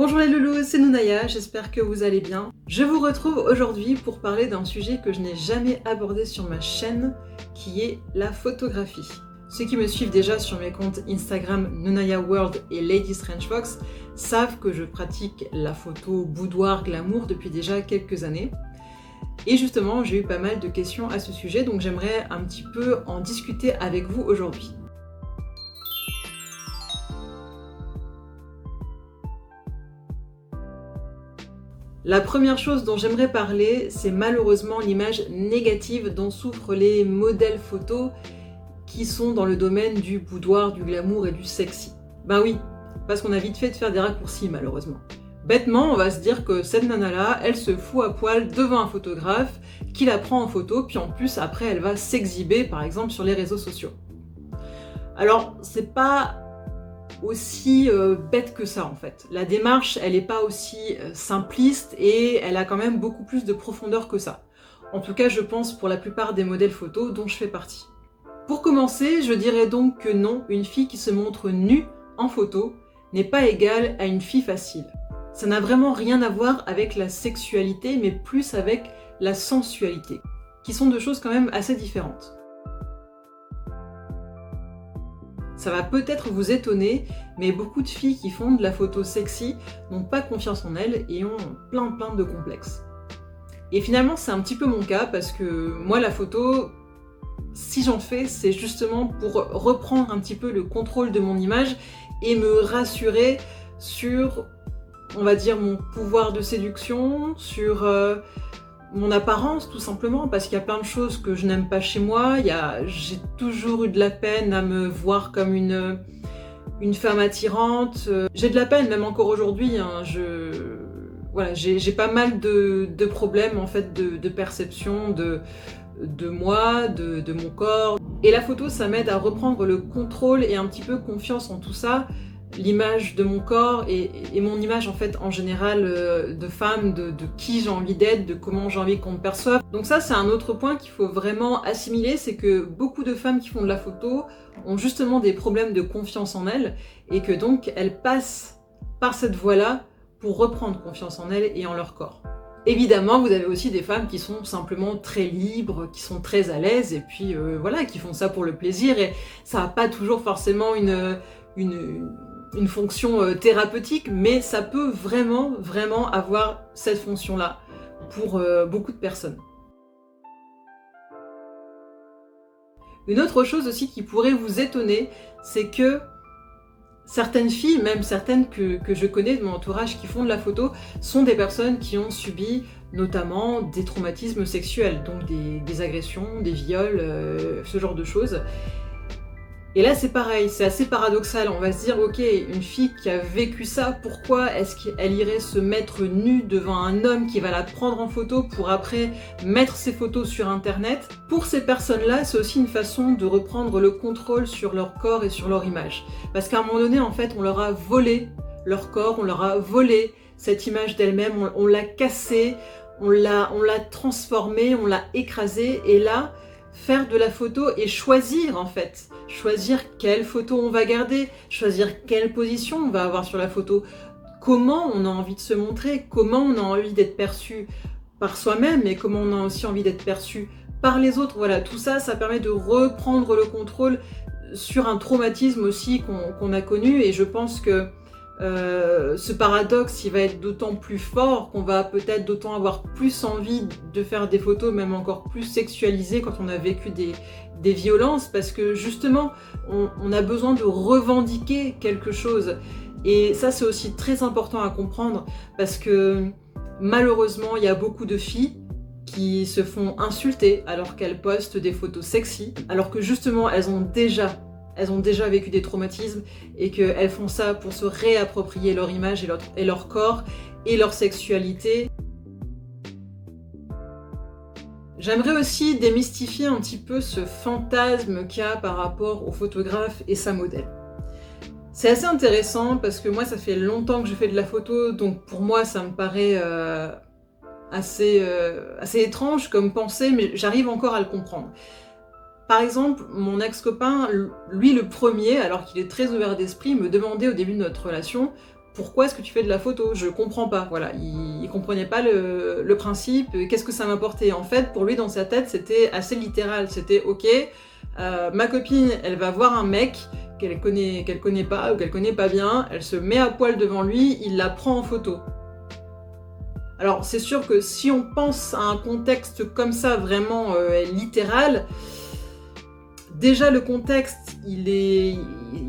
Bonjour les loulous, c'est Nounaya, j'espère que vous allez bien. Je vous retrouve aujourd'hui pour parler d'un sujet que je n'ai jamais abordé sur ma chaîne, qui est la photographie. Ceux qui me suivent déjà sur mes comptes Instagram Nounaya World et Lady Strange Fox savent que je pratique la photo boudoir glamour depuis déjà quelques années. Et justement, j'ai eu pas mal de questions à ce sujet, donc j'aimerais un petit peu en discuter avec vous aujourd'hui. La première chose dont j'aimerais parler, c'est malheureusement l'image négative dont souffrent les modèles photos qui sont dans le domaine du boudoir, du glamour et du sexy. Ben oui, parce qu'on a vite fait de faire des raccourcis malheureusement. Bêtement, on va se dire que cette nana-là, elle se fout à poil devant un photographe qui la prend en photo, puis en plus après elle va s'exhiber par exemple sur les réseaux sociaux. Alors c'est pas aussi bête que ça en fait. La démarche, elle n'est pas aussi simpliste et elle a quand même beaucoup plus de profondeur que ça. En tout cas, je pense pour la plupart des modèles photos dont je fais partie. Pour commencer, je dirais donc que non, une fille qui se montre nue en photo n'est pas égale à une fille facile. Ça n'a vraiment rien à voir avec la sexualité, mais plus avec la sensualité, qui sont deux choses quand même assez différentes. Ça va peut-être vous étonner, mais beaucoup de filles qui font de la photo sexy n'ont pas confiance en elles et ont plein de complexes. Et finalement, c'est un petit peu mon cas parce que moi, la photo, si j'en fais, c'est justement pour reprendre un petit peu le contrôle de mon image et me rassurer sur, on va dire, mon pouvoir de séduction, sur mon apparence tout simplement, parce qu'il y a plein de choses que je n'aime pas chez moi. J'ai toujours eu de la peine à me voir comme une femme attirante. J'ai de la peine même encore aujourd'hui. Voilà, j'ai pas mal de problèmes en fait de perception de moi, de mon corps. Et la photo, ça m'aide à reprendre le contrôle et un petit peu confiance en tout ça. L'image de mon corps et mon image en fait en général de femme, de qui j'ai envie d'être, de comment j'ai envie qu'on me perçoive. Donc ça c'est un autre point qu'il faut vraiment assimiler, c'est que beaucoup de femmes qui font de la photo ont justement des problèmes de confiance en elles et que donc elles passent par cette voie-là pour reprendre confiance en elles et en leur corps. Évidemment, vous avez aussi des femmes qui sont simplement très libres, qui sont très à l'aise et puis voilà, qui font ça pour le plaisir et ça n'a pas toujours forcément une fonction thérapeutique, mais ça peut vraiment avoir cette fonction-là pour beaucoup de personnes. Une autre chose aussi qui pourrait vous étonner, c'est que certaines filles, même certaines que je connais de mon entourage qui font de la photo, sont des personnes qui ont subi notamment des traumatismes sexuels, donc des agressions, des viols, ce genre de choses. Et là c'est pareil, c'est assez paradoxal, on va se dire ok, une fille qui a vécu ça, pourquoi est-ce qu'elle irait se mettre nue devant un homme qui va la prendre en photo pour après mettre ses photos sur internet? Pour ces personnes-là, c'est aussi une façon de reprendre le contrôle sur leur corps et sur leur image. Parce qu'à un moment donné, en fait, on leur a volé leur corps, on leur a volé cette image d'elle-même, on l'a cassée, on l'a transformée, on l'a écrasée, et là, faire de la photo et choisir en fait. Choisir quelle photo on va garder, choisir quelle position on va avoir sur la photo, comment on a envie de se montrer, comment on a envie d'être perçu par soi-même et comment on a aussi envie d'être perçu par les autres. Voilà, tout ça, ça permet de reprendre le contrôle sur un traumatisme aussi qu'on a connu et je pense que ce paradoxe, il va être d'autant plus fort qu'on va peut-être d'autant avoir plus envie de faire des photos, même encore plus sexualisées quand on a vécu des violences, parce que justement, on a besoin de revendiquer quelque chose. Et ça, c'est aussi très important à comprendre, parce que malheureusement, il y a beaucoup de filles qui se font insulter alors qu'elles postent des photos sexy, alors que justement, elles ont déjà vécu des traumatismes et qu'elles font ça pour se réapproprier leur image et leur corps et leur sexualité. J'aimerais aussi démystifier un petit peu ce fantasme qu'il y a par rapport au photographe et sa modèle. C'est assez intéressant parce que moi ça fait longtemps que je fais de la photo, donc pour moi ça me paraît assez étrange comme pensée, mais j'arrive encore à le comprendre. Par exemple, mon ex-copain, lui le premier, alors qu'il est très ouvert d'esprit, me demandait au début de notre relation pourquoi est-ce que tu fais de la photo? Je comprends pas. Voilà, il comprenait pas le principe, qu'est-ce que ça m'apportait? En fait, pour lui, dans sa tête, c'était assez littéral. C'était ok, ma copine, elle va voir un mec qu'elle connaît pas ou qu'elle connaît pas bien, elle se met à poil devant lui, il la prend en photo. Alors c'est sûr que si on pense à un contexte comme ça, vraiment littéral, déjà le contexte il est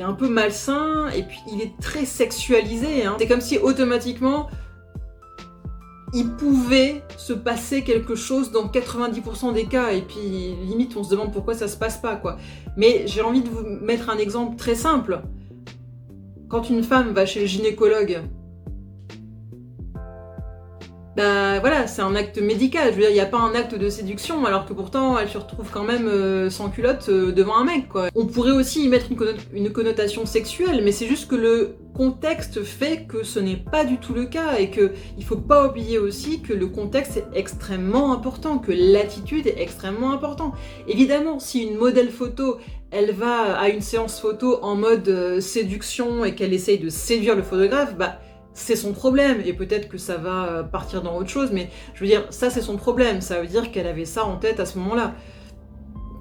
un peu malsain et puis il est très sexualisé. Hein. C'est comme si automatiquement il pouvait se passer quelque chose dans 90% des cas, et puis limite on se demande pourquoi ça se passe pas, quoi. Mais j'ai envie de vous mettre un exemple très simple. Quand une femme va chez le gynécologue, bah voilà, c'est un acte médical, je veux dire, il n'y a pas un acte de séduction, alors que pourtant elle se retrouve quand même sans culotte devant un mec, quoi. On pourrait aussi y mettre une connotation sexuelle, mais c'est juste que le contexte fait que ce n'est pas du tout le cas, et qu'il ne faut pas oublier aussi que le contexte est extrêmement important, que l'attitude est extrêmement importante. Évidemment, si une modèle photo, elle va à une séance photo en mode séduction et qu'elle essaye de séduire le photographe, bah c'est son problème, et peut-être que ça va partir dans autre chose, mais je veux dire, ça c'est son problème, ça veut dire qu'elle avait ça en tête à ce moment-là.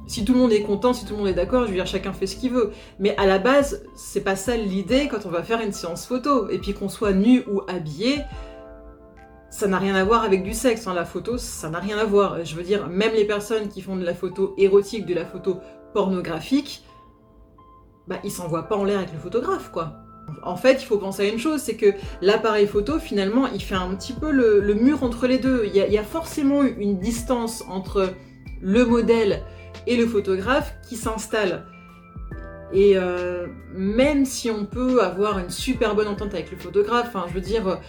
Si tout le monde est content, si tout le monde est d'accord, je veux dire, chacun fait ce qu'il veut. Mais à la base, c'est pas ça l'idée quand on va faire une séance photo. Et puis qu'on soit nu ou habillé, ça n'a rien à voir avec du sexe, hein. La photo, ça n'a rien à voir. Je veux dire, même les personnes qui font de la photo érotique, de la photo pornographique, bah ils s'envoient pas en l'air avec le photographe, quoi. En fait, il faut penser à une chose, c'est que l'appareil photo, finalement, il fait un petit peu le mur entre les deux. Il y a forcément une distance entre le modèle et le photographe qui s'installe. Et même si on peut avoir une super bonne entente avec le photographe, hein, je veux dire,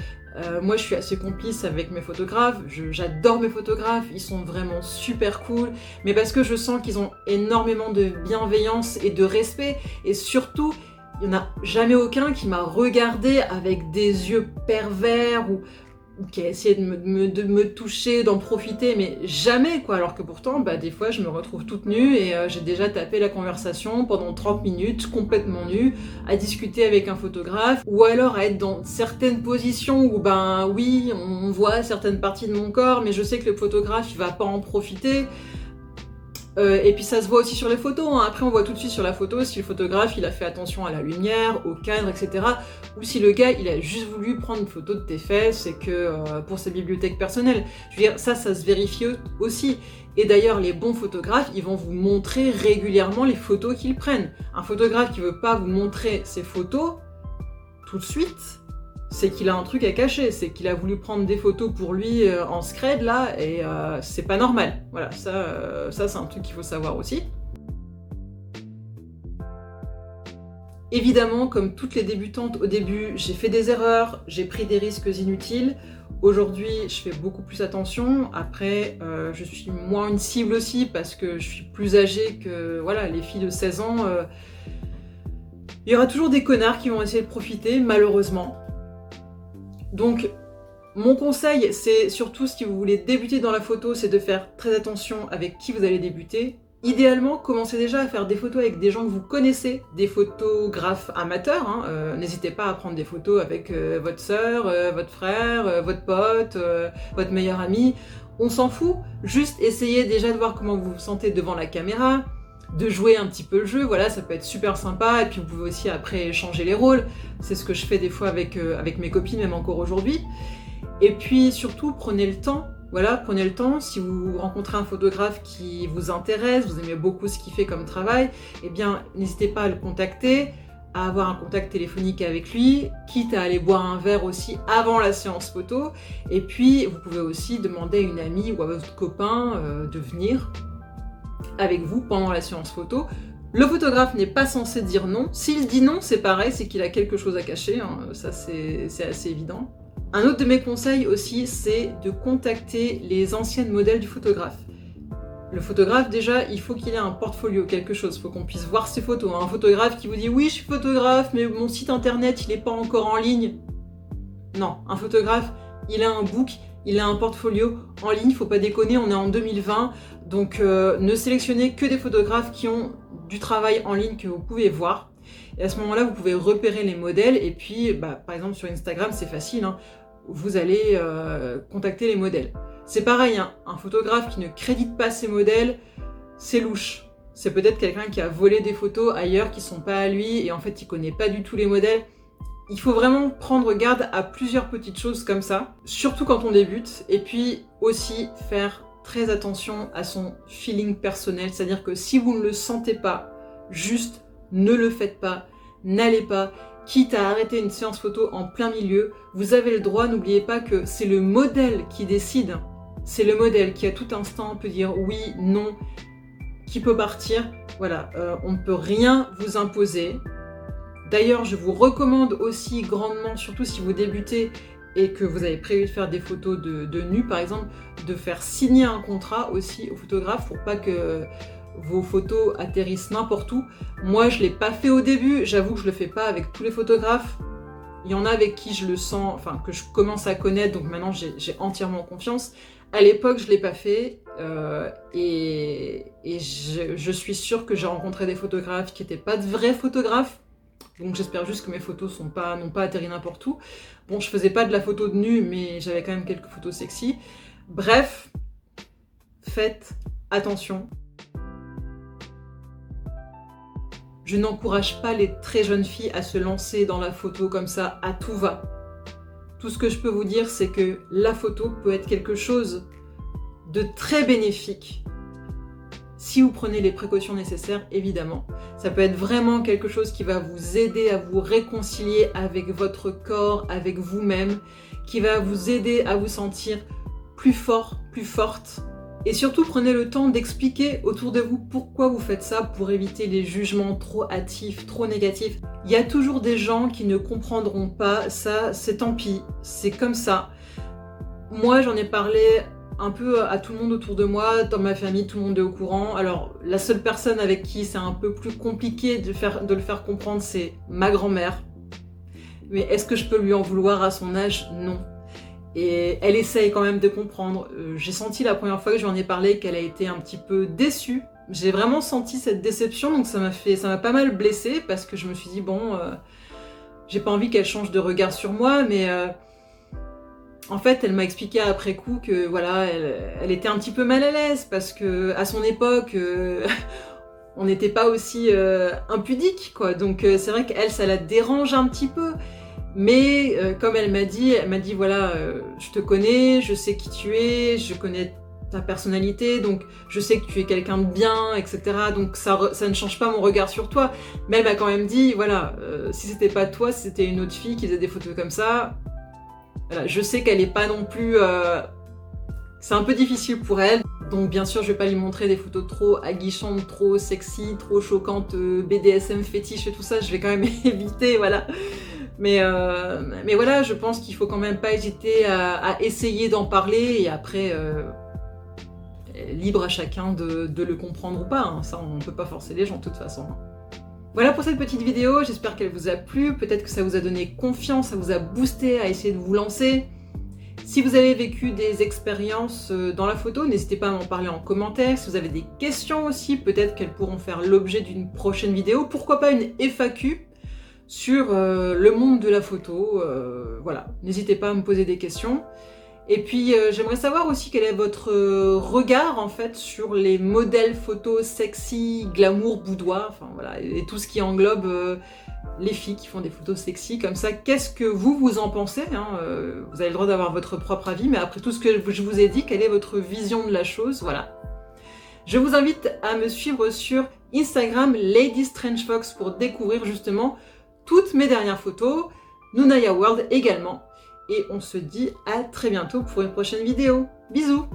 moi je suis assez complice avec mes photographes, j'adore mes photographes, ils sont vraiment super cool, mais parce que je sens qu'ils ont énormément de bienveillance et de respect, et surtout, il n'y en a jamais aucun qui m'a regardé avec des yeux pervers ou qui a essayé de me toucher, d'en profiter, mais jamais, quoi. Alors que pourtant, bah, des fois, je me retrouve toute nue et j'ai déjà tapé la conversation pendant 30 minutes, complètement nue, à discuter avec un photographe, ou alors à être dans certaines positions où, ben oui, on voit certaines parties de mon corps, mais je sais que le photographe, il va pas en profiter. Et puis ça se voit aussi sur les photos, hein. Après on voit tout de suite sur la photo si le photographe il a fait attention à la lumière, au cadre, etc. Ou si le gars il a juste voulu prendre une photo de tes fesses et que pour sa bibliothèque personnelle. Je veux dire, ça se vérifie aussi. Et d'ailleurs les bons photographes ils vont vous montrer régulièrement les photos qu'ils prennent. Un photographe qui veut pas vous montrer ses photos tout de suite, c'est qu'il a un truc à cacher, c'est qu'il a voulu prendre des photos pour lui en scred là, et c'est pas normal. Voilà, ça c'est un truc qu'il faut savoir aussi. Évidemment, comme toutes les débutantes au début, j'ai fait des erreurs, j'ai pris des risques inutiles. Aujourd'hui, je fais beaucoup plus attention. Après, je suis moins une cible aussi parce que je suis plus âgée que voilà, les filles de 16 ans. Il y aura toujours des connards qui vont essayer de profiter, malheureusement. Donc, mon conseil, c'est surtout si vous voulez débuter dans la photo, c'est de faire très attention avec qui vous allez débuter. Idéalement, commencez déjà à faire des photos avec des gens que vous connaissez, des photographes amateurs. Hein. N'hésitez pas à prendre des photos avec votre sœur, votre frère, votre pote, votre meilleur ami. On s'en fout, juste essayez déjà de voir comment vous vous sentez devant la caméra, de jouer un petit peu le jeu, voilà, ça peut être super sympa, et puis vous pouvez aussi après changer les rôles, c'est ce que je fais des fois avec mes copines, même encore aujourd'hui. Et puis surtout, prenez le temps, voilà, prenez le temps, si vous rencontrez un photographe qui vous intéresse, vous aimez beaucoup ce qu'il fait comme travail, eh bien n'hésitez pas à le contacter, à avoir un contact téléphonique avec lui, quitte à aller boire un verre aussi avant la séance photo, et puis vous pouvez aussi demander à une amie ou à votre copain de venir avec vous pendant la séance photo. Le photographe n'est pas censé dire non. S'il dit non, c'est pareil, c'est qu'il a quelque chose à cacher, hein. Ça c'est assez évident. Un autre de mes conseils aussi, c'est de contacter les anciennes modèles du photographe. Le photographe, déjà, il faut qu'il ait un portfolio, quelque chose, il faut qu'on puisse voir ses photos. Un photographe qui vous dit « Oui, je suis photographe, mais mon site internet, il n'est pas encore en ligne. » Non, un photographe, il a un book, il a un portfolio en ligne, faut pas déconner, on est en 2020, donc ne sélectionnez que des photographes qui ont du travail en ligne que vous pouvez voir. Et à ce moment-là, vous pouvez repérer les modèles et puis, par exemple sur Instagram, c'est facile, hein, vous allez contacter les modèles. C'est pareil, hein, un photographe qui ne crédite pas ses modèles, c'est louche. C'est peut-être quelqu'un qui a volé des photos ailleurs qui ne sont pas à lui et en fait il ne connaît pas du tout les modèles. Il faut vraiment prendre garde à plusieurs petites choses comme ça, surtout quand on débute, et puis aussi faire très attention à son feeling personnel, c'est-à-dire que si vous ne le sentez pas, juste ne le faites pas, n'allez pas, quitte à arrêter une séance photo en plein milieu, vous avez le droit, n'oubliez pas que c'est le modèle qui décide, c'est le modèle qui à tout instant peut dire oui, non, qui peut partir, voilà, on ne peut rien vous imposer. D'ailleurs, je vous recommande aussi grandement, surtout si vous débutez et que vous avez prévu de faire des photos de nu par exemple, de faire signer un contrat aussi au photographe pour pas que vos photos atterrissent n'importe où. Moi, je ne l'ai pas fait au début, j'avoue que je le fais pas avec tous les photographes. Il y en a avec qui je le sens, enfin que je commence à connaître, donc maintenant j'ai entièrement confiance. À l'époque, je ne l'ai pas fait et je suis sûre que j'ai rencontré des photographes qui n'étaient pas de vrais photographes. Donc j'espère juste que mes photos n'ont pas atterri n'importe où. Bon, je faisais pas de la photo de nu, mais j'avais quand même quelques photos sexy. Bref, faites attention. Je n'encourage pas les très jeunes filles à se lancer dans la photo comme ça, à tout va. Tout ce que je peux vous dire, c'est que la photo peut être quelque chose de très bénéfique. Si vous prenez les précautions nécessaires, évidemment. Ça peut être vraiment quelque chose qui va vous aider à vous réconcilier avec votre corps, avec vous-même, qui va vous aider à vous sentir plus fort, plus forte. Et surtout, prenez le temps d'expliquer autour de vous pourquoi vous faites ça pour éviter les jugements trop hâtifs, trop négatifs. Il y a toujours des gens qui ne comprendront pas ça, c'est tant pis, c'est comme ça. Moi, j'en ai parlé un peu à tout le monde autour de moi, dans ma famille, tout le monde est au courant. Alors, la seule personne avec qui c'est un peu plus compliqué de le faire comprendre, c'est ma grand-mère. Mais est-ce que je peux lui en vouloir à son âge? Non. Et elle essaye quand même de comprendre. J'ai senti la première fois que je lui en ai parlé qu'elle a été un petit peu déçue. J'ai vraiment senti cette déception, donc ça m'a pas mal blessée parce que je me suis dit, bon, j'ai pas envie qu'elle change de regard sur moi, mais en fait, elle m'a expliqué après coup que voilà, elle était un petit peu mal à l'aise parce que à son époque, on n'était pas aussi impudique, quoi. Donc c'est vrai qu'elle, ça la dérange un petit peu. Mais comme elle m'a dit voilà, je te connais, je sais qui tu es, je connais ta personnalité, donc je sais que tu es quelqu'un de bien, etc. Donc ça ne change pas mon regard sur toi. Mais elle m'a quand même dit, voilà, si c'était pas toi, si c'était une autre fille qui faisait des photos comme ça, voilà, je sais qu'elle est pas non plus... c'est un peu difficile pour elle. Donc bien sûr, je vais pas lui montrer des photos trop aguichantes, trop sexy, trop choquantes, BDSM fétiche et tout ça, je vais quand même éviter, voilà. Mais voilà, je pense qu'il faut quand même pas hésiter à essayer d'en parler et après, libre à chacun de le comprendre ou pas, hein. Ça, on peut pas forcer les gens de toute façon. Voilà pour cette petite vidéo, j'espère qu'elle vous a plu, peut-être que ça vous a donné confiance, ça vous a boosté à essayer de vous lancer. Si vous avez vécu des expériences dans la photo, n'hésitez pas à m'en parler en commentaire. Si vous avez des questions aussi, peut-être qu'elles pourront faire l'objet d'une prochaine vidéo. Pourquoi pas une FAQ sur le monde de la photo. Voilà, n'hésitez pas à me poser des questions. Et puis j'aimerais savoir aussi quel est votre regard en fait sur les modèles photos sexy, glamour, boudoir, enfin voilà, et tout ce qui englobe les filles qui font des photos sexy comme ça. Qu'est-ce que vous en pensez, hein? Vous avez le droit d'avoir votre propre avis, mais après tout ce que je vous ai dit, quelle est votre vision de la chose? Voilà. Je vous invite à me suivre sur Instagram Lady Strange Fox pour découvrir justement toutes mes dernières photos, Nunaya World également. Et on se dit à très bientôt pour une prochaine vidéo. Bisous!